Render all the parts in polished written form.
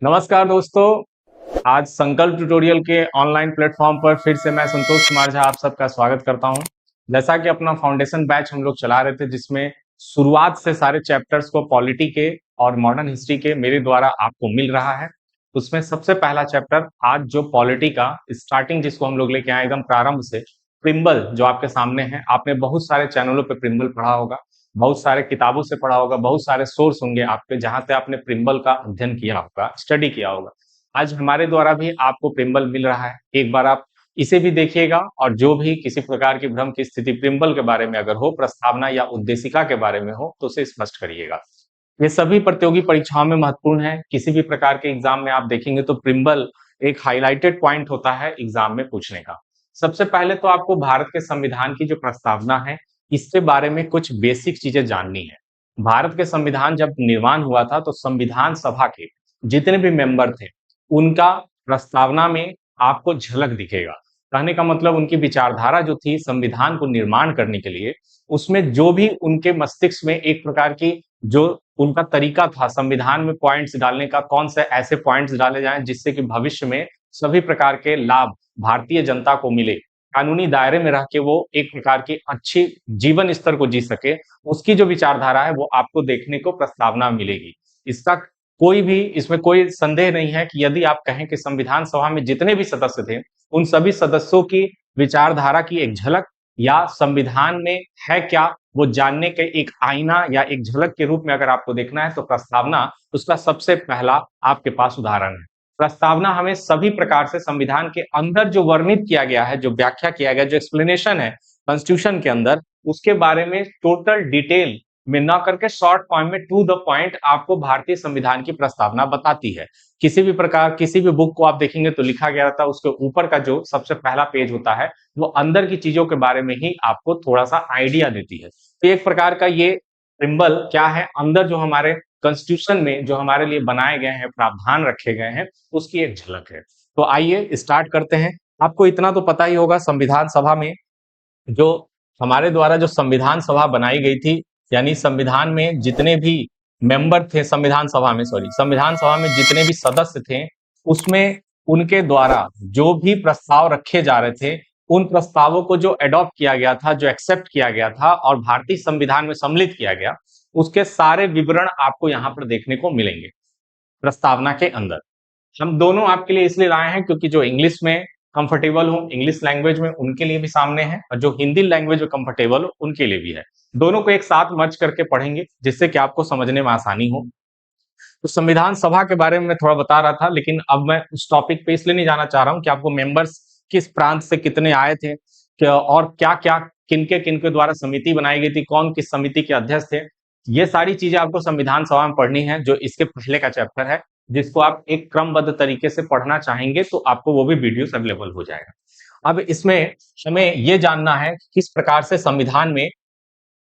नमस्कार दोस्तों। आज संकल्प ट्यूटोरियल के ऑनलाइन प्लेटफॉर्म पर फिर से मैं संतोष कुमार झा आप सबका स्वागत करता हूं। जैसा कि अपना फाउंडेशन बैच हम लोग चला रहे थे, जिसमें शुरुआत से सारे चैप्टर्स को पॉलिटी के और मॉडर्न हिस्ट्री के मेरे द्वारा आपको मिल रहा है। उसमें सबसे पहला चैप्टर आज जो पॉलिटी का स्टार्टिंग जिसको हम लोग लेके आए एकदम प्रारंभ से, प्रिम्बल जो आपके सामने है। आपने बहुत सारे चैनलों पे प्रिम्बल पढ़ा होगा, बहुत सारे किताबों से पढ़ा होगा, बहुत सारे सोर्स होंगे आपके जहां से आपने प्रिम्बल का अध्ययन किया होगा, स्टडी किया होगा। आज हमारे द्वारा भी आपको प्रिम्बल मिल रहा है। एक बार आप इसे भी देखिएगा और जो भी किसी प्रकार की भ्रम की स्थिति प्रिम्बल के बारे में अगर हो, प्रस्तावना या उद्देशिका के बारे में हो, तो उसे स्पष्ट करिएगा। ये सभी प्रतियोगी परीक्षाओं में महत्वपूर्ण है। किसी भी प्रकार के एग्जाम में आप देखेंगे तो प्रिम्बल एक हाईलाइटेड पॉइंट होता है एग्जाम में पूछने का। सबसे पहले तो आपको भारत के संविधान की जो प्रस्तावना है, इसके बारे में कुछ बेसिक चीजें जाननी है। भारत के संविधान जब निर्माण हुआ था तो संविधान सभा के जितने भी मेंबर थे, उनका प्रस्तावना में आपको झलक दिखेगा। कहने का मतलब उनकी विचारधारा जो थी संविधान को निर्माण करने के लिए, उसमें जो भी उनके मस्तिष्क में एक प्रकार की जो उनका तरीका था संविधान में पॉइंट्स डालने का, कौन से ऐसे पॉइंट्स डाले जाएं जिससे कि भविष्य में सभी प्रकार के लाभ भारतीय जनता को मिले, कानूनी दायरे में रह के वो एक प्रकार की अच्छी जीवन स्तर को जी सके, उसकी जो विचारधारा है वो आपको देखने को प्रस्तावना मिलेगी। इसका कोई भी इसमें कोई संदेह नहीं है कि यदि आप कहें कि संविधान सभा में जितने भी सदस्य थे, उन सभी सदस्यों की विचारधारा की एक झलक या संविधान में है क्या, वो जानने के एक आईना या एक झलक के रूप में अगर आपको देखना है तो प्रस्तावना उसका सबसे पहला आपके पास उदाहरण है। प्रस्तावना हमें सभी प्रकार से संविधान के अंदर जो वर्णित किया गया है, जो व्याख्या किया गया, जो एक्सप्लेनेशन है कॉन्स्टिट्यूशन के अंदर, उसके बारे में टोटल डिटेल में ना करके शॉर्ट फॉर्म में टू द पॉइंट आपको भारतीय संविधान की प्रस्तावना बताती है। किसी भी प्रकार किसी भी बुक को आप देखेंगे तो लिखा गया रहता है, उसके ऊपर का जो सबसे पहला पेज होता है वो अंदर की चीजों के बारे में ही आपको थोड़ा सा आइडिया देती है। तो एक प्रकार का ये सिंबल क्या है, अंदर जो हमारे कॉन्स्टिट्यूशन में जो हमारे लिए बनाए गए हैं, प्रावधान रखे गए हैं, उसकी एक झलक है। तो आइए स्टार्ट करते हैं। आपको इतना तो पता ही होगा, संविधान सभा में जो हमारे द्वारा जो संविधान सभा बनाई गई थी, यानी संविधान में जितने भी मेंबर थे, संविधान सभा में जितने भी सदस्य थे, उसमें उनके द्वारा जो भी प्रस्ताव रखे जा रहे थे, उन प्रस्तावों को जो एडॉप्ट किया गया था, जो एक्सेप्ट किया गया था और भारतीय संविधान में सम्मिलित किया गया, उसके सारे विवरण आपको यहाँ पर देखने को मिलेंगे प्रस्तावना के अंदर। हम दोनों आपके लिए इसलिए लाए हैं क्योंकि जो इंग्लिश में कंफर्टेबल हो, इंग्लिश लैंग्वेज में, उनके लिए भी सामने है, और जो हिंदी लैंग्वेज में कंफर्टेबल हो उनके लिए भी है। दोनों को एक साथ मर्ज करके पढ़ेंगे जिससे कि आपको समझने में आसानी हो। तो संविधान सभा के बारे में मैं थोड़ा बता रहा था, लेकिन अब मैं उस टॉपिक पे इसलिए नहीं जाना चाह रहा हूँ कि आपको मेंबर्स किस प्रांत से कितने आए थे, और क्या क्या किनके किनके द्वारा समिति बनाई गई थी, कौन किस समिति के अध्यक्ष थे, ये सारी चीजें आपको संविधान सभा में पढ़नी है, जो इसके पहले का चैप्टर है, जिसको आप एक क्रमबद्ध तरीके से पढ़ना चाहेंगे तो आपको वो भी वीडियोस अवेलेबल हो जाएगा। अब इसमें हमें ये जानना है कि किस प्रकार से संविधान में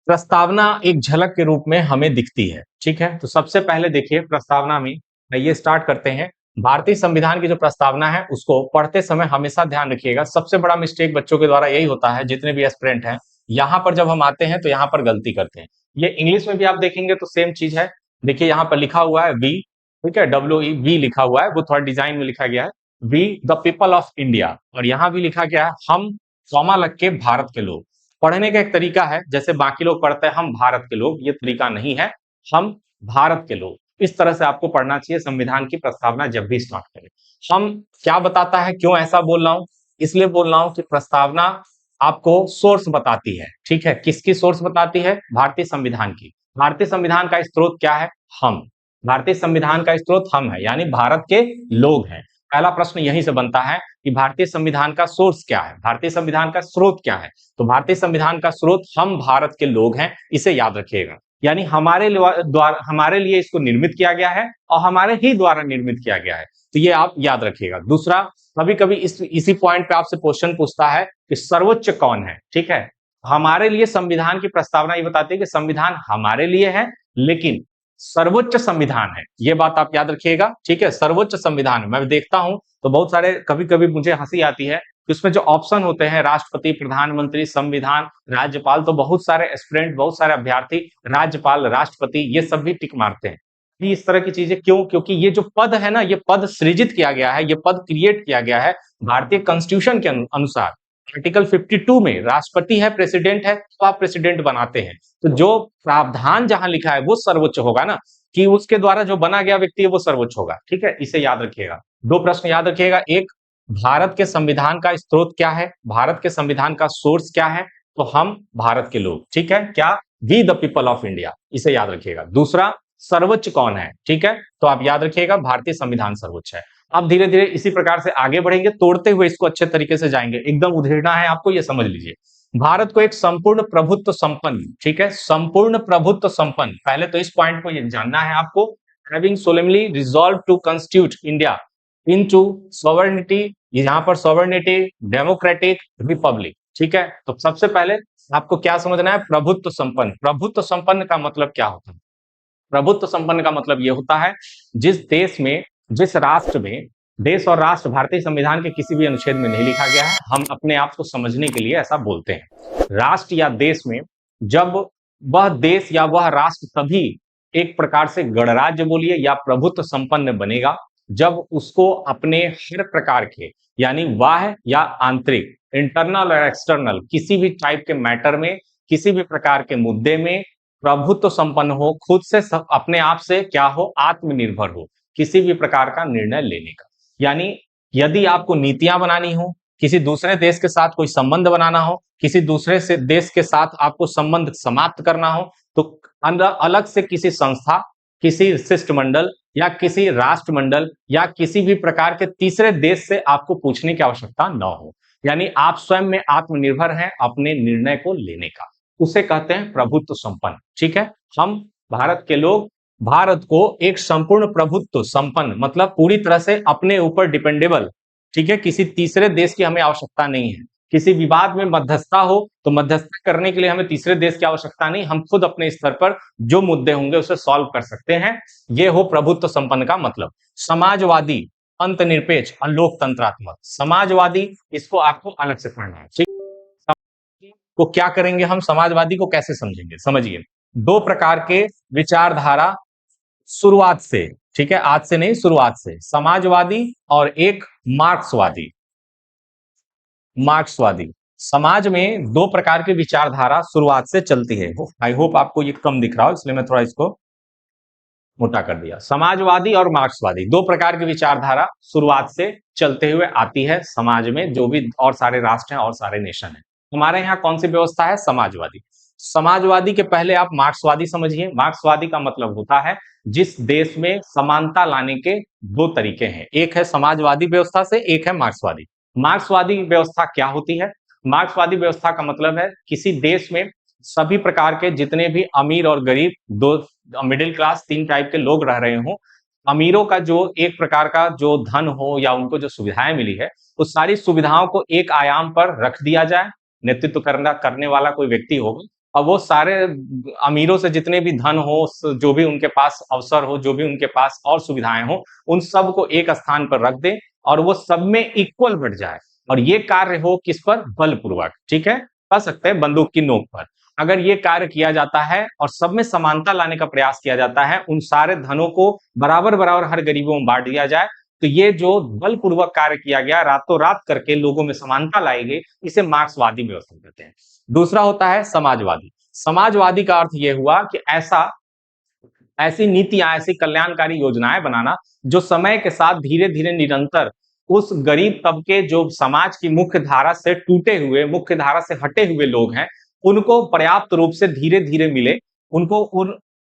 प्रस्तावना एक झलक के रूप में हमें दिखती है। ठीक है, तो सबसे पहले देखिए प्रस्तावना में, ये स्टार्ट करते हैं। भारतीय संविधान की जो प्रस्तावना है उसको पढ़ते समय हमेशा ध्यान रखिएगा। सबसे बड़ा मिस्टेक बच्चों के द्वारा यही होता है, जितने भी एस्पिरेंट हैं, यहाँ पर जब हम आते हैं तो यहाँ पर गलती करते हैं। ये इंग्लिश में भी आप देखेंगे तो सेम चीज है। देखिए यहाँ पर लिखा हुआ है वी, ठीक है, WE लिखा हुआ है, वो थोड़ा डिजाइन में लिखा गया है, we the people of India, और यहाँ भी लिखा गया है हम कॉमा लग के भारत के लोग। पढ़ने का एक तरीका है, जैसे बाकी लोग पढ़ते हैं हम भारत के लोग, ये तरीका नहीं है, हम भारत के लोग। इस तरह से आपको पढ़ना चाहिए संविधान की प्रस्तावना जब भी स्टार्ट करें। हम क्या बताता है, क्यों ऐसा बोल रहा हूं, इसलिए बोल रहा हूं कि प्रस्तावना आपको सोर्स बताती है। ठीक है, किसकी सोर्स बताती है, भारतीय संविधान की। भारतीय संविधान का स्रोत क्या है, हम। भारतीय संविधान का स्रोत हम है, यानी भारत के लोग हैं। पहला प्रश्न यहीं से बनता है कि भारतीय संविधान का सोर्स क्या है, भारतीय संविधान का स्रोत क्या है। तो भारतीय संविधान का स्रोत हम भारत के लोग हैं, इसे याद रखिएगा। यानी हमारे लिए इसको निर्मित किया गया है और हमारे ही द्वारा निर्मित किया गया है, तो ये आप याद रखिएगा। दूसरा, कभी कभी इसी पॉइंट पे आपसे क्वेश्चन पूछता है कि सर्वोच्च कौन है। ठीक है, हमारे लिए संविधान की प्रस्तावना ये बताती है कि संविधान हमारे लिए है, लेकिन सर्वोच्च संविधान है, ये बात आप याद रखिएगा। ठीक है, सर्वोच्च संविधान मैं देखता हूं तो बहुत सारे, कभी कभी मुझे हंसी आती है कि उसमें जो ऑप्शन होते हैं, राष्ट्रपति, प्रधानमंत्री, संविधान, राज्यपाल, तो बहुत सारे एस्पिरेंट, बहुत सारे अभ्यर्थी राज्यपाल, राष्ट्रपति, ये सब भी टिक मारते हैं। भी इस तरह की चीजें क्यों? क्योंकि ये जो पद है ना, ये पद सृजित किया गया है, ये पद क्रिएट किया गया है भारतीय कॉन्स्टिट्यूशन के अनुसार। आर्टिकल 52 में राष्ट्रपति है, प्रेसिडेंट है, तो आप प्रेसिडेंट बनाते हैं। तो जो प्रावधान जहां लिखा है वो सर्वोच्च होगा ना, कि उसके द्वारा जो बना गया व्यक्ति है वो सर्वोच्च होगा। ठीक है, इसे याद रखिएगा। दो प्रश्न याद रखिएगा। एक, भारत के संविधान का स्रोत क्या है? भारत के संविधान का सोर्स क्या है? तो हम भारत के लोग। ठीक है, क्या? We the people of India, इसे याद रखिएगा। दूसरा, सर्वोच्च कौन है? ठीक है, तो आप याद रखिएगा भारतीय संविधान सर्वोच्च है। अब धीरे धीरे इसी प्रकार से आगे बढ़ेंगे, तोड़ते हुए इसको अच्छे तरीके से जाएंगे, एकदम उधेड़ना है आपको, ये समझ लीजिए। भारत को एक संपूर्ण प्रभुत्व संपन्न, ठीक है, संपूर्ण प्रभुत्व संपन्न, पहले तो इस पॉइंट को ये जानना है आपको, having solemnly resolve to constitute India into sovereignty, यहां पर सॉवरेनिटी, डेमोक्रेटिक रिपब्लिक। ठीक है, तो सबसे पहले आपको क्या समझना है? प्रभुत्व संपन्न। प्रभुत्व संपन्न का मतलब क्या होता है? प्रभुत्व संपन्न का मतलब यह होता है, जिस देश में, जिस राष्ट्र में, देश और राष्ट्र भारतीय संविधान के किसी भी अनुच्छेद में नहीं लिखा गया है, हम अपने आप को समझने के लिए ऐसा बोलते हैं। राष्ट्र या देश में जब वह देश या वह राष्ट्र तभी एक प्रकार से गणराज्य बोलिए या प्रभुत्व संपन्न बनेगा जब उसको अपने हर प्रकार के, यानी बाह्य या आंतरिक, इंटरनल और एक्सटर्नल, किसी भी टाइप के मैटर में, किसी भी प्रकार के मुद्दे में प्रभुत्व संपन्न हो, खुद से अपने आप से क्या हो, आत्मनिर्भर हो, किसी भी प्रकार का निर्णय लेने का। यानी यदि आपको नीतियां बनानी हो, किसी दूसरे देश के साथ कोई संबंध बनाना हो, किसी दूसरे से देश के साथ आपको संबंध समाप्त करना हो, तो अलग से किसी संस्था, किसी शिष्टमंडल या किसी राष्ट्रमंडल या किसी भी प्रकार के तीसरे देश से आपको पूछने की आवश्यकता न हो। यानी आप स्वयं में आत्मनिर्भर हैं अपने निर्णय को लेने का, उसे कहते हैं प्रभुत्व संपन्न। ठीक है, हम भारत के लोग भारत को एक संपूर्ण प्रभुत्व संपन्न, मतलब पूरी तरह से अपने ऊपर डिपेंडेबल, ठीक है, किसी तीसरे देश की हमें आवश्यकता नहीं है। किसी विवाद में मध्यस्थता हो तो मध्यस्थता करने के लिए हमें तीसरे देश की आवश्यकता नहीं, हम खुद अपने स्तर पर जो मुद्दे होंगे उसे सॉल्व कर सकते हैं। ये हो प्रभुत्व संपन्न का मतलब। समाजवादी, अंतनिरपेक्ष और लोकतंत्रात्मक। समाजवादी, इसको आपको अलग से पढ़ना है। ठीक, को क्या करेंगे हम? समाजवादी को कैसे समझेंगे? समझिए, दो प्रकार के विचारधारा शुरुआत से, ठीक है, आज से नहीं, शुरुआत से, समाजवादी और एक मार्क्सवादी। मार्क्सवादी, समाज में दो प्रकार की विचारधारा शुरुआत से चलती है। आई होप आपको ये कम दिख रहा हो, इसलिए मैं थोड़ा इसको मोटा कर दिया। समाजवादी और मार्क्सवादी, दो प्रकार की विचारधारा शुरुआत से चलते हुए आती है समाज में, जो भी और सारे राष्ट्र हैं और सारे नेशन हैं। हमारे यहाँ कौन सी व्यवस्था है? समाजवादी। समाजवादी के पहले आप मार्क्सवादी समझिए। मार्क्सवादी का मतलब होता है जिस देश में समानता लाने के दो तरीके हैं, एक है समाजवादी व्यवस्था से, एक है मार्क्सवादी। मार्क्सवादी व्यवस्था क्या होती है? मार्क्सवादी व्यवस्था का मतलब है किसी देश में सभी प्रकार के जितने भी अमीर और गरीब, दो मिडिल क्लास, तीन टाइप के लोग रह रहे हों, अमीरों का जो एक प्रकार का जो धन हो या उनको जो सुविधाएं मिली है, उस सारी सुविधाओं को एक आयाम पर रख दिया जाए। नेतृत्व करने वाला कोई व्यक्ति होगा और वो सारे अमीरों से जितने भी धन हो, जो भी उनके पास अवसर हो, जो भी उनके पास और सुविधाएं हो, उन सब को एक स्थान पर रख दे और वो सब में इक्वल बढ़ जाए। और ये कार्य हो किस पर? बलपूर्वक। ठीक है, कह सकते हैं बंदूक की नोक पर। अगर ये कार्य किया जाता है और सब में समानता लाने का प्रयास किया जाता है, उन सारे धनों को बराबर बराबर हर गरीबों में बांट दिया जाए, तो ये जो बलपूर्वक कार्य किया गया, रातों रात करके लोगों में समानता लाई गई, इसे मार्क्सवादी व्यवस्था कहते हैं। दूसरा होता है समाजवादी। समाजवादी का अर्थ यह हुआ कि ऐसी नीतियां, ऐसी कल्याणकारी योजनाएं बनाना जो समय के साथ धीरे धीरे निरंतर उस गरीब तबके, जो समाज की मुख्य धारा से टूटे हुए, मुख्य धारा से हटे हुए लोग हैं, उनको पर्याप्त रूप से धीरे धीरे मिले, उनको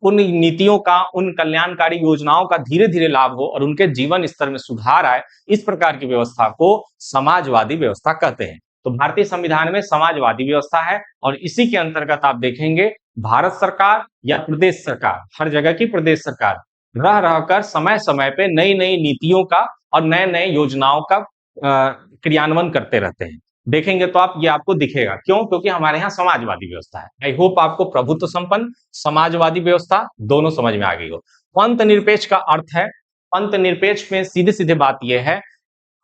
उन नीतियों का, उन कल्याणकारी योजनाओं का धीरे धीरे लाभ हो और उनके जीवन स्तर में सुधार आए। इस प्रकार की व्यवस्था को समाजवादी व्यवस्था कहते हैं। तो भारतीय संविधान में समाजवादी व्यवस्था है और इसी के अंतर्गत आप देखेंगे भारत सरकार या प्रदेश सरकार, हर जगह की प्रदेश सरकार रह रहकर समय समय पे नई नई नीतियों का और नए नए योजनाओं का क्रियान्वयन करते रहते हैं। देखेंगे तो आप, ये आपको दिखेगा। क्यों? क्योंकि हमारे यहाँ समाजवादी व्यवस्था है। आई होप आपको प्रभुत्व संपन्न, समाजवादी व्यवस्था दोनों समझ में आ गई हो। पंथ निरपेक्ष का अर्थ है, पंथ निरपेक्ष में सीधे सीधे बात यह है,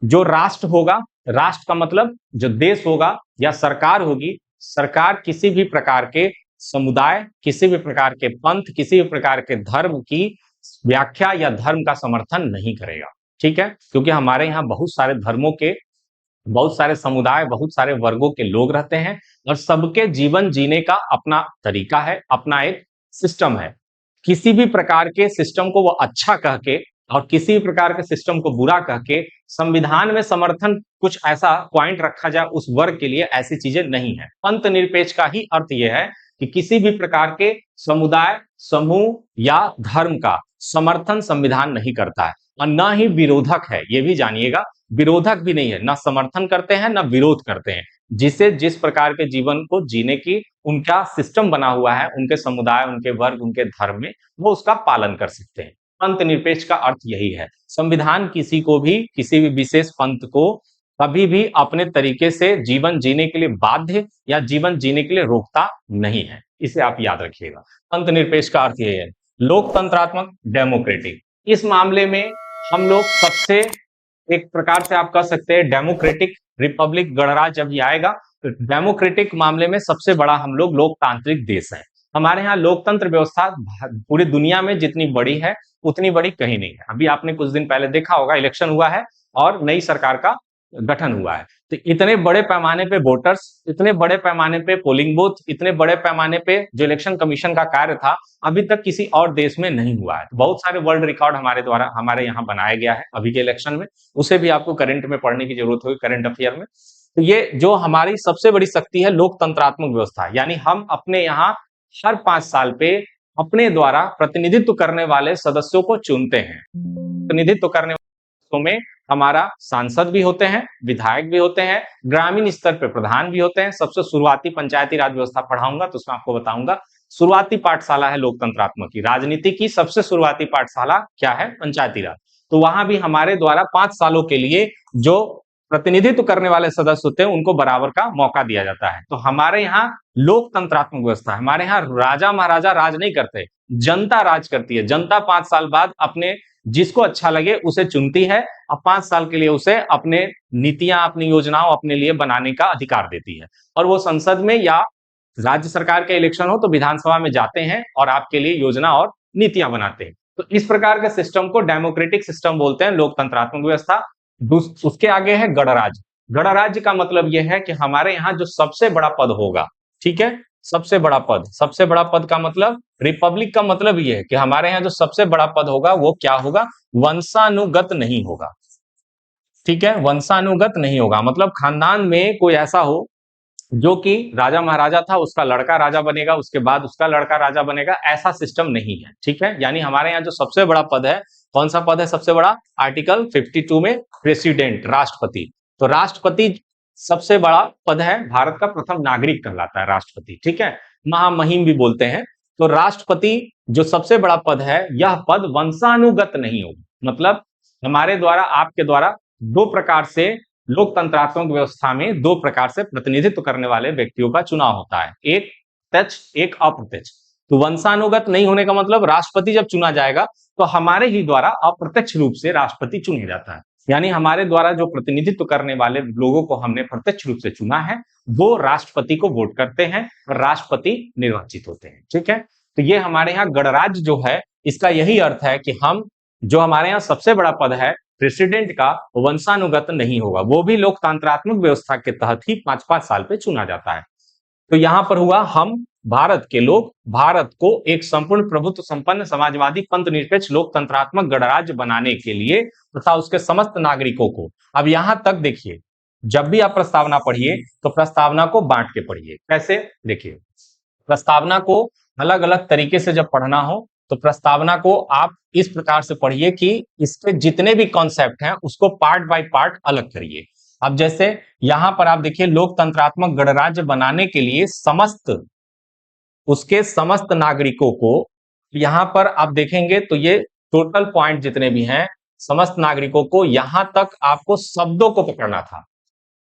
जो राष्ट्र होगा, राष्ट्र का मतलब जो देश होगा या सरकार होगी, सरकार किसी भी प्रकार के समुदाय, किसी भी प्रकार के पंथ, किसी भी प्रकार के धर्म की व्याख्या या धर्म का समर्थन नहीं करेगा। ठीक है, क्योंकि हमारे यहाँ बहुत सारे धर्मों के, बहुत सारे समुदाय, बहुत सारे वर्गों के लोग रहते हैं और सबके जीवन जीने का अपना तरीका है, अपना एक सिस्टम है। किसी भी प्रकार के सिस्टम को वो अच्छा कह के और किसी भी प्रकार के सिस्टम को बुरा कह के संविधान में समर्थन कुछ ऐसा पॉइंट रखा जाए उस वर्ग के लिए, ऐसी चीजें नहीं है। पंथ निरपेक्ष का ही अर्थ यह है कि किसी भी प्रकार के समुदाय, समूह या धर्म का समर्थन संविधान नहीं करता है और न ही विरोधक है। ये भी जानिएगा, विरोधक भी नहीं है, ना समर्थन करते हैं ना विरोध करते हैं। जिसे जिस प्रकार के जीवन को जीने की उनका सिस्टम बना हुआ है, उनके समुदाय, उनके वर्ग, उनके धर्म में, वो उसका पालन कर सकते हैं। पंथ निरपेक्ष का अर्थ यही है। संविधान किसी को भी, किसी भी विशेष पंथ को कभी भी अपने तरीके से जीवन जीने के लिए बाध्य या जीवन जीने के लिए रोकता नहीं है। इसे आप याद रखिएगा। पंथ निरपेक्ष का अर्थ यही है। लोकतंत्रात्मक, डेमोक्रेटिक, इस मामले में हम लोग सबसे, एक प्रकार से आप कह सकते हैं डेमोक्रेटिक रिपब्लिक गणराज्य अभी आएगा, तो डेमोक्रेटिक मामले में सबसे बड़ा हम लोग लोकतांत्रिक देश है। हमारे यहाँ लोकतंत्र व्यवस्था पूरी दुनिया में जितनी बड़ी है उतनी बड़ी कहीं नहीं है। अभी आपने कुछ दिन पहले देखा होगा, इलेक्शन हुआ है और नई सरकार का गठन हुआ है। तो इतने बड़े पैमाने पे वोटर्स, इतने बड़े पैमाने पे पोलिंग बूथ, इतने बड़े पैमाने पे जो इलेक्शन कमीशन का कार्य था, अभी तक किसी और देश में नहीं हुआ है। बहुत सारे वर्ल्ड रिकॉर्ड हमारे द्वारा, हमारे यहाँ बनाया गया है अभी के इलेक्शन में। उसे भी आपको करंट में पढ़ने की जरूरत होगी, करंट अफेयर में। तो ये जो हमारी सबसे बड़ी शक्ति है लोकतंत्रात्मक व्यवस्था, यानी हम अपने यहाँ हर 5 साल पे अपने द्वारा प्रतिनिधित्व करने वाले सदस्यों को चुनते हैं। प्रतिनिधित्व करने वाले में हमारा सांसद भी होते हैं, विधायक भी होते हैं, ग्रामीण स्तर पे प्रधान भी होते हैं। सबसे शुरुआती पंचायती राज व्यवस्था पढ़ाऊंगा तो उसमें आपको बताऊंगा। शुरुआती पाठशाला है लोकतंत्रात्मक की, राजनीति की सबसे शुरुआती पाठशाला क्या है? पंचायती राज। तो वहां भी हमारे द्वारा 5 सालों के लिए जो प्रतिनिधित्व करने वाले सदस्य होते हैं उनको बराबर का मौका दिया जाता है। तो हमारे यहाँ लोकतंत्रात्मक व्यवस्था है। हमारे यहाँ राजा महाराजा राज नहीं करते, जनता राज करती है। जनता 5 साल बाद अपने जिसको अच्छा लगे उसे चुनती है और 5 साल के लिए उसे अपने नीतियां, अपनी योजनाओं अपने लिए बनाने का अधिकार देती है। और वो संसद में या राज्य सरकार के इलेक्शन हो तो विधानसभा में जाते हैं और आपके लिए योजना और नीतियां बनाते हैं। तो इस प्रकार के सिस्टम को डेमोक्रेटिक सिस्टम बोलते हैं, लोकतंत्रात्मक व्यवस्था। उसके आगे है गणराज्य। गणराज्य का मतलब यह है कि हमारे यहाँ जो सबसे बड़ा पद होगा, ठीक है, सबसे बड़ा पद, सबसे बड़ा पद का मतलब, रिपब्लिक का मतलब यह है कि हमारे यहाँ जो सबसे बड़ा पद होगा वो क्या होगा? वंशानुगत नहीं होगा। ठीक है, वंशानुगत नहीं होगा, मतलब खानदान में कोई ऐसा हो जो कि राजा महाराजा था, उसका लड़का राजा बनेगा, उसके बाद उसका लड़का राजा बनेगा, ऐसा सिस्टम नहीं है। ठीक है, यानी हमारे यहाँ जो सबसे बड़ा पद है, कौन सा पद है सबसे बड़ा? आर्टिकल 52 में प्रेसिडेंट, राष्ट्रपति। तो राष्ट्रपति सबसे बड़ा पद है, भारत का प्रथम नागरिक कहलाता है राष्ट्रपति। ठीक है, महामहिम भी बोलते हैं। तो राष्ट्रपति जो सबसे बड़ा पद है, यह पद वंशानुगत नहीं होगा। मतलब हमारे द्वारा, आपके द्वारा दो प्रकार से लोकतंत्रात्मक व्यवस्था में दो प्रकार से प्रतिनिधित्व करने वाले व्यक्तियों का चुनाव होता है, एक प्रत्यक्ष, एक अप्रत्यक्ष। तो वंशानुगत नहीं होने का मतलब राष्ट्रपति जब चुना जाएगा तो हमारे ही द्वारा अप्रत्यक्ष रूप से राष्ट्रपति चुना जाता है। यानी हमारे द्वारा जो प्रतिनिधित्व करने वाले लोगों को हमने प्रत्यक्ष रूप से चुना है, वो राष्ट्रपति को वोट करते हैं और राष्ट्रपति निर्वाचित होते हैं। ठीक है, तो ये हमारे यहाँ गणराज्य जो है, इसका यही अर्थ है कि हम, जो हमारे यहाँ सबसे बड़ा पद है प्रेसिडेंट का, वंशानुगत नहीं होगा। वो भी लोकतंत्रात्मक व्यवस्था के तहत ही 5-5 साल पे चुना जाता है। तो यहां पर हुआ, हम भारत के लोग भारत को एक संपूर्ण प्रभुत्व संपन्न समाजवादी पंथ निरपेक्ष लोकतंत्रात्मक गणराज्य बनाने के लिए तथा उसके समस्त नागरिकों को, अब यहां तक देखिए, जब भी आप प्रस्तावना पढ़िए तो प्रस्तावना को बांट के पढ़िए। कैसे? देखिए, प्रस्तावना को अलग अलग तरीके से जब पढ़ना हो तो प्रस्तावना को आप इस प्रकार से पढ़िए कि इसके जितने भी कॉन्सेप्ट हैं उसको पार्ट बाय पार्ट अलग करिए। अब जैसे यहां पर आप देखिए, लोकतंत्रात्मक गणराज्य बनाने के लिए समस्त, उसके समस्त नागरिकों को, यहां पर आप देखेंगे तो ये टोटल पॉइंट जितने भी हैं, समस्त नागरिकों को, यहां तक आपको शब्दों को पकड़ना था।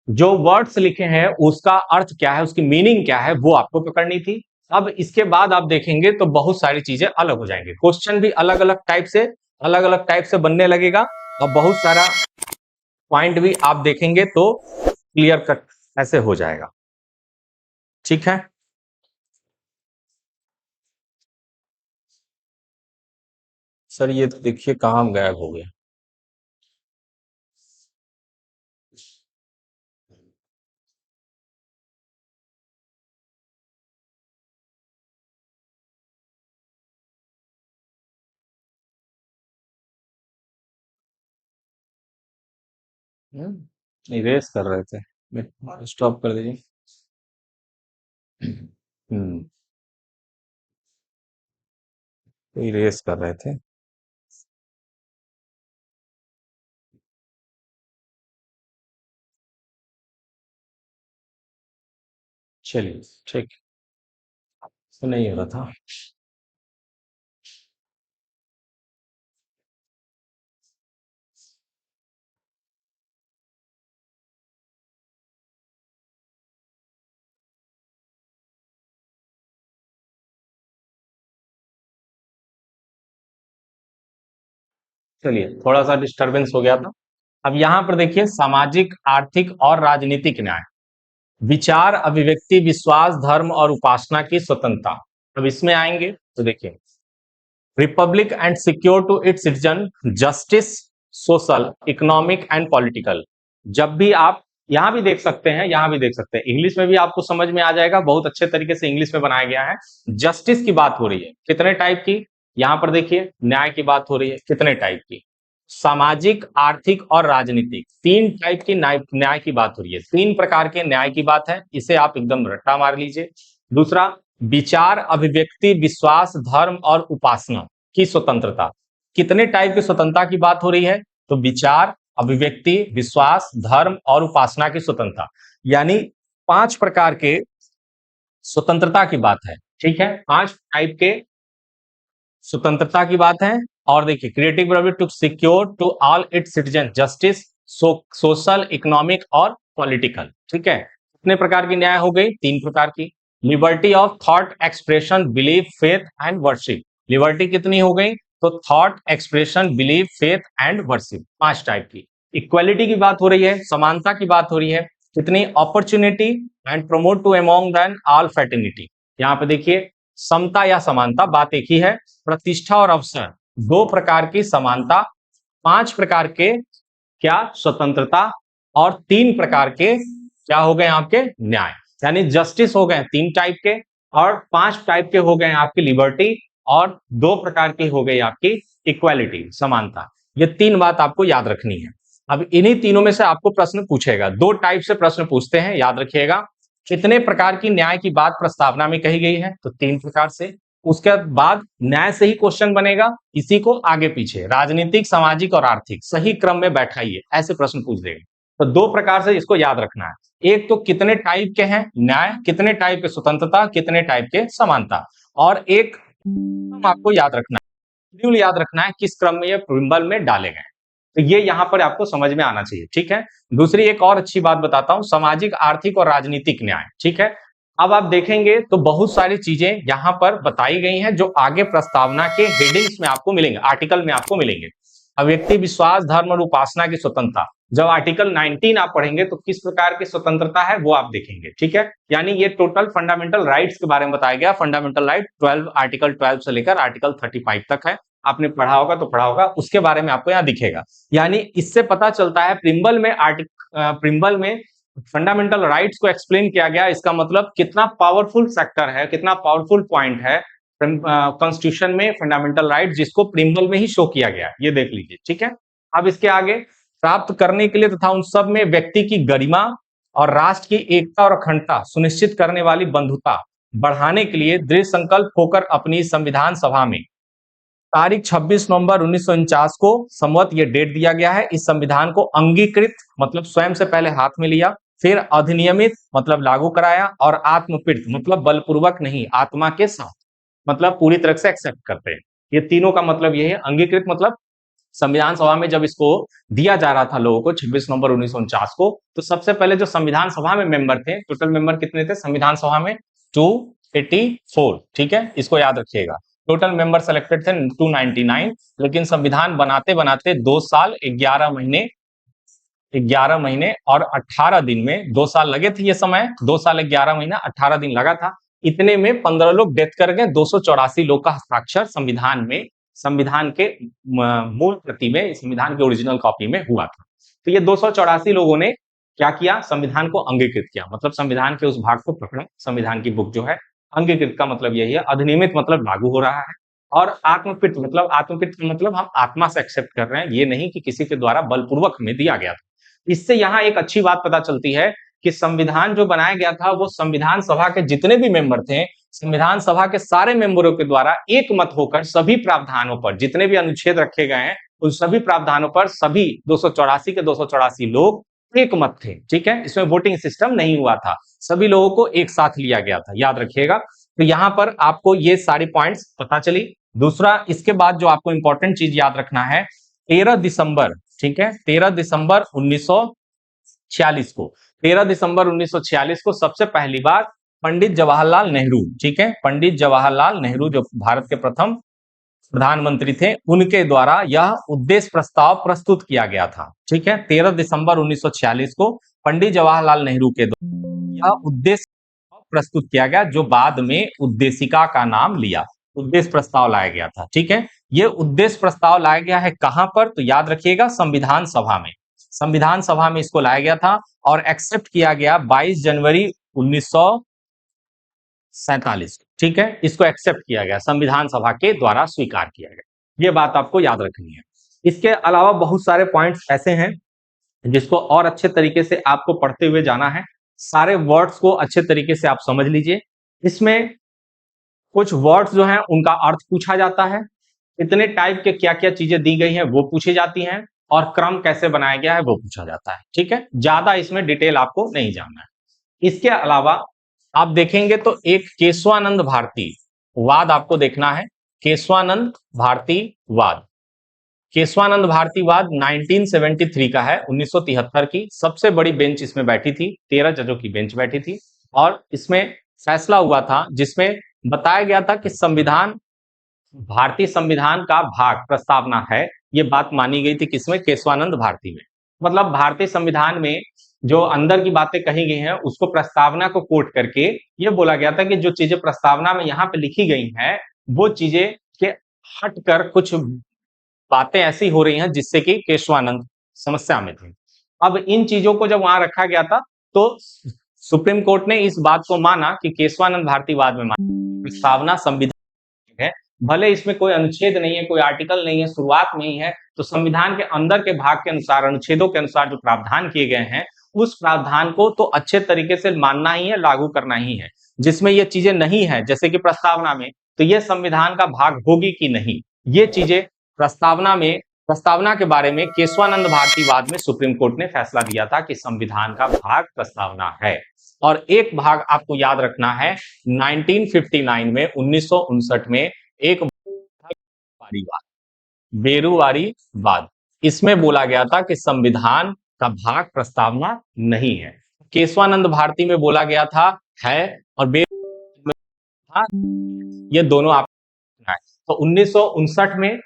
जो वर्ड्स लिखे हैं उसका अर्थ क्या है, उसकी मीनिंग क्या है, वो आपको पकड़नी थी। अब इसके बाद आप देखेंगे तो बहुत सारी चीजें अलग हो जाएंगे, क्वेश्चन भी अलग अलग टाइप से बनने लगेगा और बहुत सारा पॉइंट भी आप देखेंगे तो क्लियर कट ऐसे हो जाएगा। ठीक है, सर ये तो देखिए कहाँ गायब हो गया। इरेज कर रहे थे, स्टॉप कर दीजिए। हम्म, इरेज कर रहे थे। चलिए ठीक, तो नहीं हो रहा था। चलिए थोड़ा सा डिस्टरबेंस हो गया था। अब यहाँ पर देखिए सामाजिक, आर्थिक और राजनीतिक न्याय, विचार, अभिव्यक्ति, विश्वास, धर्म और उपासना की स्वतंत्रता। अब इसमें आएंगे तो देखिए, republic and secure to its citizen, justice, social, economic and political. जब भी आप यहां भी देख सकते हैं, यहां भी देख सकते हैं, इंग्लिश में भी आपको समझ में आ जाएगा, बहुत अच्छे तरीके से इंग्लिश में बनाया गया है। जस्टिस की बात हो रही है, कितने टाइप की, यहां पर देखिए न्याय की बात हो रही है, कितने टाइप की, सामाजिक, आर्थिक और राजनीतिक, तीन टाइप की न्याय की बात हो रही है, तीन प्रकार के न्याय की बात है, इसे आप एकदम रट्टा मार लीजिए। दूसरा, विचार, अभिव्यक्ति, विश्वास, धर्म और उपासना की स्वतंत्रता, कितने टाइप की स्वतंत्रता की बात हो रही है, तो विचार, अभिव्यक्ति, विश्वास, धर्म और उपासना की स्वतंत्रता, यानी पांच प्रकार के स्वतंत्रता की बात है। ठीक है, पांच टाइप के स्वतंत्रता की बात है। और देखिए, creative republic to secure to all its citizen justice, social, economic और पॉलिटिकल। ठीक है, कितने प्रकार की न्याय हो गई, तीन प्रकार की। Liberty of thought expression, belief, faith and worship, liberty कितनी हो गई, तो thought expression, belief, faith and worship, पांच टाइप की। इक्वालिटी की बात हो रही है, समानता की बात हो रही है, कितनी, opportunity and promote to among them all fraternity. यहाँ पे देखिए समता या समानता, बात एक ही है। प्रतिष्ठा और अवसर, दो प्रकार की समानता, पांच प्रकार के क्या, स्वतंत्रता, और तीन प्रकार के क्या हो गए आपके, न्याय। यानी जस्टिस हो गए तीन टाइप के, और पांच टाइप के हो गए आपकी लिबर्टी, और दो प्रकार की हो गई आपकी इक्वालिटी, समानता। ये तीन बात आपको याद रखनी है। अब इन्हीं तीनों में से आपको प्रश्न पूछेगा, दो टाइप से प्रश्न पूछते हैं, याद रखिएगा। कितने प्रकार की न्याय की बात प्रस्तावना में कही गई है, तो तीन प्रकार से। उसके बाद न्याय से ही क्वेश्चन बनेगा, इसी को आगे पीछे राजनीतिक, सामाजिक और आर्थिक सही क्रम में बैठाइए, ऐसे प्रश्न पूछ देगा। तो दो प्रकार से इसको याद रखना है, एक तो कितने टाइप के हैं न्याय, कितने टाइप के स्वतंत्रता, कितने टाइप के समानता, और एक आपको याद रखना है, शेड्यूल याद रखना है, किस क्रम में ये प्रिम्बल में डाले गए। तो ये यहाँ पर आपको समझ में आना चाहिए। ठीक है, दूसरी एक और अच्छी बात बताता हूं, सामाजिक, आर्थिक और राजनीतिक न्याय। ठीक है, अब आप देखेंगे तो बहुत सारी चीजें यहाँ पर बताई गई हैं, जो आगे प्रस्तावना के हेडिंग्स में आपको मिलेंगे, आर्टिकल में आपको मिलेंगे। अव्यक्ति, विश्वास, धर्म और उपासना की स्वतंत्रता, जब आर्टिकल 19 आप पढ़ेंगे तो किस प्रकार की स्वतंत्रता है वो आप देखेंगे। ठीक है, यानी ये टोटल फंडामेंटल राइट्स के बारे में बताया गया। फंडामेंटल राइट 12, आर्टिकल 12 से लेकर आर्टिकल 35 तक है, आपने पढ़ा होगा तो पढ़ा होगा, उसके बारे में आपको यहाँ दिखेगा। यानी इससे पता चलता है प्रिम्बल में फंडामेंटल राइट्स को एक्सप्लेन किया गया, इसका मतलब कितना पावरफुल सेक्टर है, कितना पावरफुल पॉइंट है कॉन्स्टिट्यूशन में फंडामेंटल राइट, जिसको प्रिम्बल में ही शो किया गया, ये देख लीजिए। ठीक है, अब इसके आगे, प्राप्त करने के लिए तथा उन सब में व्यक्ति की गरिमा और राष्ट्र की एकता और अखंडता सुनिश्चित करने वाली बंधुता बढ़ाने के लिए दृढ़ संकल्प होकर अपनी संविधान सभा में तारीख 26 नवंबर 1949 को संवत, ये डेट दिया गया है, इस संविधान को अंगीकृत मतलब स्वयं से पहले हाथ में लिया, फिर अधिनियमित मतलब लागू कराया, और आत्मपीड़ित मतलब बलपूर्वक नहीं, आत्मा के साथ मतलब पूरी तरह से एक्सेप्ट करते हैं। ये तीनों का मतलब ये है। अंगीकृत मतलब संविधान सभा में जब इसको दिया जा रहा था लोगों को 26 नवंबर 1949 को, तो सबसे पहले जो संविधान सभा में मेंबर थे, टोटल मेंबर कितने थे संविधान सभा में, 284। ठीक है, इसको याद रखिएगा। टोटल मेंबर सेलेक्टेड थे 299, लेकिन संविधान बनाते बनाते 2 साल 11 महीने और 18 दिन में, 2 साल लगे थे ये समय, 2 साल 11 महीना 18 दिन लगा था। इतने में 15 लोग डेथ कर गए, 284 लोग का हस्ताक्षर संविधान में संविधान के मूल प्रति में, संविधान के ओरिजिनल कॉपी में हुआ था। तो ये 284 लोगों ने क्या किया, संविधान को अंगीकृत किया, मतलब संविधान के उस भाग को पकड़ा। संविधान की बुक जो है, अंगीकृत का मतलब यही है, अधिनियमित मतलब लागू हो रहा है, और आत्मकृत का मतलब हम आत्मा से एक्सेप्ट कर रहे हैं, ये नहीं कि किसी के द्वारा बलपूर्वक हमें दिया गया था। इससे यहाँ एक अच्छी बात पता चलती है कि संविधान जो बनाया गया था वो संविधान सभा के जितने भी मेंबर थे, संविधान सभा के सारे मेंबरों के द्वारा एक मत होकर सभी प्रावधानों पर, जितने भी अनुच्छेद रखे गए हैं उन सभी प्रावधानों पर सभी 284 के 284 लोग एक मत थे। ठीक है, इसमें वोटिंग सिस्टम नहीं हुआ था, सभी लोगों को एक साथ लिया गया था, याद रखिएगा। तो यहां पर आपको ये सारी पॉइंट्स पता चली। दूसरा, इसके बाद जो आपको इंपॉर्टेंट चीज याद रखना है, 13 दिसंबर, ठीक है, 13 दिसंबर 1946 को, 13 दिसंबर 1946 को सबसे पहली बार पंडित जवाहरलाल नेहरू, ठीक है, पंडित जवाहरलाल नेहरू जो भारत के प्रथम प्रधानमंत्री थे, उनके द्वारा यह उद्देश्य प्रस्ताव प्रस्तुत किया गया था। ठीक है, 13 दिसंबर 1946 को पंडित जवाहरलाल नेहरू के द्वारा यह उद्देश्य प्रस्तुत किया गया, जो बाद में उद्देशिका का नाम लिया, उद्देश्य प्रस्ताव लाया गया था। ठीक है, ये उद्देश्य प्रस्ताव लाया गया है कहां पर, तो याद रखिएगा, संविधान सभा में, संविधान सभा में इसको लाया गया था और एक्सेप्ट किया गया 22 जनवरी 1947। ठीक है, इसको एक्सेप्ट किया गया, संविधान सभा के द्वारा स्वीकार किया गया, ये बात आपको याद रखनी है। इसके अलावा बहुत सारे पॉइंट्स ऐसे हैं जिसको और अच्छे तरीके से आपको पढ़ते हुए जाना है, सारे वर्ड्स को अच्छे तरीके से आप समझ लीजिए। इसमें कुछ वर्ड्स जो हैं उनका अर्थ पूछा जाता है, इतने टाइप के क्या क्या चीजें दी गई हैं वो पूछी जाती हैं, और क्रम कैसे बनाया गया है वो पूछा जाता है। ठीक है, ज्यादा इसमें डिटेल आपको नहीं जानना है। इसके अलावा आप देखेंगे तो एक केशवानंद भारती वाद आपको देखना है, केशवानंद भारती वाद, केशवानंद भारती वाद 1973 का है, 1973 की। सबसे बड़ी बेंच इसमें बैठी थी, 13 जजों की बेंच बैठी थी, और इसमें फैसला हुआ था जिसमें बताया गया था कि संविधान, भारतीय संविधान का भाग प्रस्तावना है, ये बात मानी गई थी किसमें, केशवानंद भारती में। मतलब भारतीय संविधान में जो अंदर की बातें कही गई हैं उसको प्रस्तावना को कोट करके ये बोला गया था कि जो चीजें प्रस्तावना में यहाँ पे लिखी गई हैं वो चीजें के हटकर कुछ बातें ऐसी हो रही हैं जिससे कि केशवानंद समस्या में थे। अब इन चीजों को जब वहां रखा गया था तो सुप्रीम कोर्ट ने इस बात को माना कि केशवानंद भारती वाद में प्रस्तावना संविधान है, भले इसमें कोई अनुच्छेद नहीं है, कोई आर्टिकल नहीं है, शुरुआत में ही है, तो संविधान के अंदर के भाग के अनुसार, अनुच्छेदों के अनुसार जो प्रावधान किए गए हैं उस प्रावधान को तो अच्छे तरीके से मानना ही है, लागू करना ही है। जिसमें ये चीजें नहीं है जैसे कि प्रस्तावना में, तो ये संविधान का भाग होगी कि नहीं, ये चीजें प्रस्तावना में, प्रस्तावना के बारे में केशवानंद भारती वाद में सुप्रीम कोर्ट ने फैसला दिया था कि संविधान का भाग प्रस्तावना है। और एक भाग आपको याद रखना है, 1959 में, 1959 में एक बेरुवारी वाद, इसमें बोला गया था कि संविधान का भाग प्रस्तावना नहीं है। केशवानंद भारती में बोला गया था है, और ये दोनों आप, तो 1959 में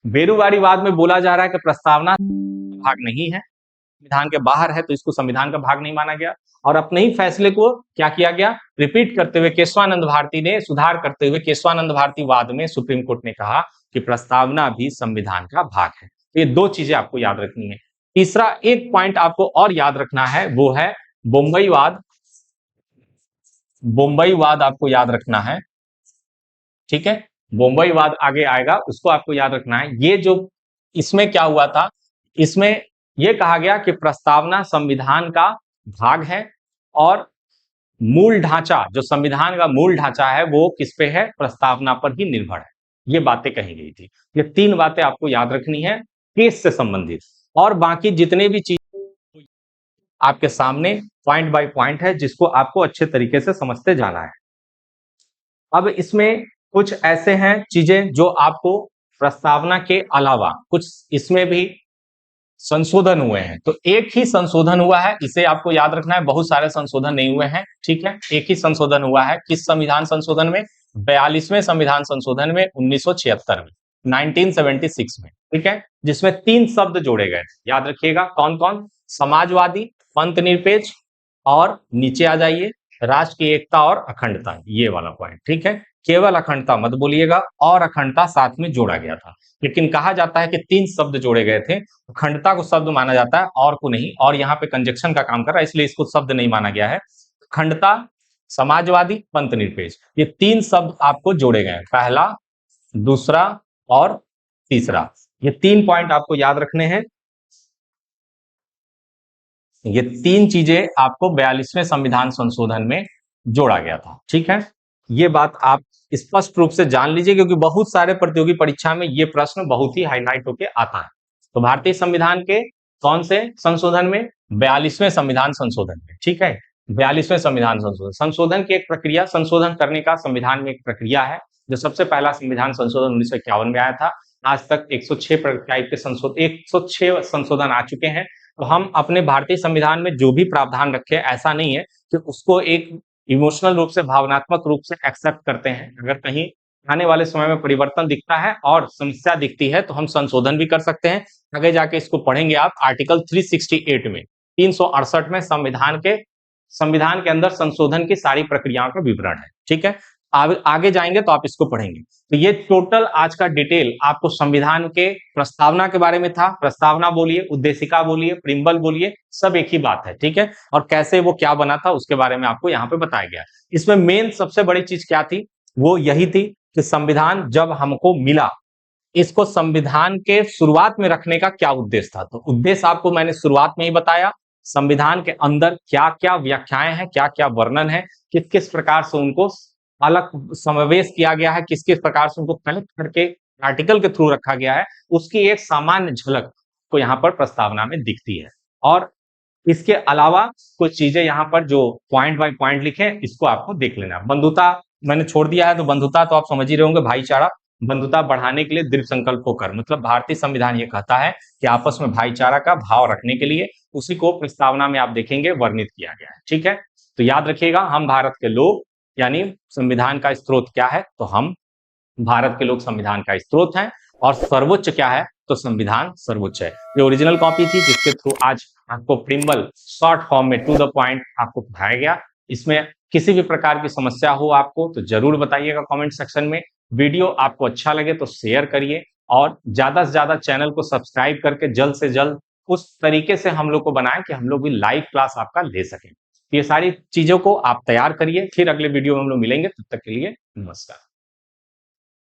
बेरुवारी वाद में बोला जा रहा है कि प्रस्तावना भाग नहीं है, संविधान के बाहर है, तो इसको संविधान का भाग नहीं माना गया। और अपने ही फैसले को क्या किया गया, रिपीट करते हुए केशवानंद भारती ने सुधार करते हुए केशवानंद भारती वाद में सुप्रीम कोर्ट ने कहा कि प्रस्तावना भी संविधान का भाग है। तो ये दो चीजें आपको याद रखनी है। तीसरा एक पॉइंट आपको और याद रखना है, वो है बम्बई वाद, बम्बई वाद आपको याद रखना है। ठीक है, बम्बई वाद आगे आएगा, उसको आपको याद रखना है। ये जो इसमें क्या हुआ था, इसमें यह कहा गया कि प्रस्तावना संविधान का भाग है, और मूल ढांचा, जो संविधान का मूल ढांचा है वो किस पे है, प्रस्तावना पर ही निर्भर है, ये बातें कही गई थी। ये तीन बातें आपको याद रखनी है केस से संबंधित, और बाकी जितने भी चीज आपके सामने पॉइंट बाय पॉइंट है जिसको आपको अच्छे तरीके से समझते जाना है। अब इसमें कुछ ऐसे हैं चीजें जो आपको प्रस्तावना के अलावा कुछ इसमें भी संशोधन हुए हैं। तो एक ही संशोधन हुआ है, इसे आपको याद रखना है, बहुत सारे संशोधन नहीं हुए हैं। ठीक है, एक ही संशोधन हुआ है, किस संविधान संशोधन में, 42वें संविधान संशोधन में 1976 में, 1976 में। ठीक है, जिसमें 3 शब्द जोड़े गए, याद रखिएगा कौन कौन, समाजवादी, पंथ निरपेक्ष, और नीचे आ जाइए राष्ट्र की एकता और अखंडता, ये वाला पॉइंट। ठीक है, केवल अखंडता मत बोलिएगा, और अखंडता साथ में जोड़ा गया था। लेकिन कहा जाता है कि 3 शब्द जोड़े गए थे, अखंडता को शब्द माना जाता है और को नहीं, और यहाँ पे कंजक्शन का काम कर रहा है इसलिए इसको शब्द नहीं माना गया है। अखंडता, समाजवादी, पंथ निरपेक्ष, ये 3 शब्द आपको जोड़े गए हैं, पहला, दूसरा और तीसरा। ये 3 पॉइंट आपको याद रखने हैं। ये 3 चीजें आपको 42वें संविधान संशोधन में जोड़ा गया था। ठीक है, ये बात आप स्पष्ट रूप से जान लीजिए, क्योंकि बहुत सारे प्रतियोगी परीक्षा में ये प्रश्न बहुत ही हाईलाइट होके आता है। तो भारतीय संविधान के कौन से संशोधन में? 42वें संविधान संशोधन में। ठीक है, 42वें संविधान संशोधन, संशोधन की एक प्रक्रिया, संशोधन करने का संविधान में एक प्रक्रिया है। जो सबसे पहला संविधान संशोधन 1951 में आया था, आज तक 106 टाइप के 106 संशोधन आ चुके हैं। तो हम अपने भारतीय संविधान में जो भी प्रावधान रखे, ऐसा नहीं है कि उसको एक इमोशनल रूप से, भावनात्मक रूप से एक्सेप्ट करते हैं। अगर कहीं आने वाले समय में परिवर्तन दिखता है और समस्या दिखती है तो हम संशोधन भी कर सकते हैं। आगे जाके इसको पढ़ेंगे आप, आर्टिकल 368 में, 368 में संविधान के अंदर संशोधन की सारी प्रक्रियाओं का विवरण है। ठीक है, आगे जाएंगे तो आप इसको पढ़ेंगे। तो ये टोटल आज का डिटेल आपको संविधान के प्रस्तावना के बारे में था। प्रस्तावना बोलिए, उद्देशिका बोलिए, प्रिम्बल बोलिए, सब एक ही बात है। ठीक है, और कैसे वो क्या बना था उसके बारे में आपको यहाँ पे बताया गया। इसमें मेन सबसे बड़ी चीज क्या थी? वो यही थी कि संविधान जब हमको मिला, इसको संविधान के शुरुआत में रखने का क्या उद्देश्य था। तो उद्देश्य आपको मैंने शुरुआत में ही बताया। संविधान के अंदर क्या क्या व्याख्याएं हैं, क्या क्या वर्णन है, किस किस प्रकार से उनको अलग समावेश किया गया है, किस किस प्रकार से उनको कनेक्ट करके आर्टिकल के थ्रू रखा गया है, उसकी एक सामान्य झलक को यहाँ पर प्रस्तावना में दिखती है। और इसके अलावा कुछ चीजें यहाँ पर जो पॉइंट बाय पॉइंट लिखे, इसको आपको देख लेना। बंधुता मैंने छोड़ दिया है, तो बंधुता तो आप समझ ही रहे होंगे, भाईचारा। बंधुता बढ़ाने के लिए दृढ़ संकल्प होकर, मतलब भारतीय संविधान ये कहता है कि आपस में भाईचारा का भाव रखने के लिए, उसी को प्रस्तावना में आप देखेंगे वर्णित किया गया है। ठीक है, तो याद रखिएगा, हम भारत के लोग, यानी संविधान का स्रोत क्या है? तो हम भारत के लोग संविधान का स्रोत हैं। और सर्वोच्च क्या है? तो संविधान सर्वोच्च है। ये ओरिजिनल कॉपी थी जिसके थ्रू आज आपको प्रिम्बल शॉर्ट फॉर्म में टू द पॉइंट आपको पढ़ाया गया। इसमें किसी भी प्रकार की समस्या हो आपको तो जरूर बताइएगा कमेंट सेक्शन में। वीडियो आपको अच्छा लगे तो शेयर करिए, और ज्यादा से ज्यादा चैनल को सब्सक्राइब करके जल्द से जल्द उस तरीके से हम लोग को बनाएं कि हम लोग भी लाइव क्लास आपका ले सकें। ये सारी चीजों को आप तैयार करिए, फिर अगले वीडियो में हम लोग मिलेंगे। तब तक के लिए नमस्कार।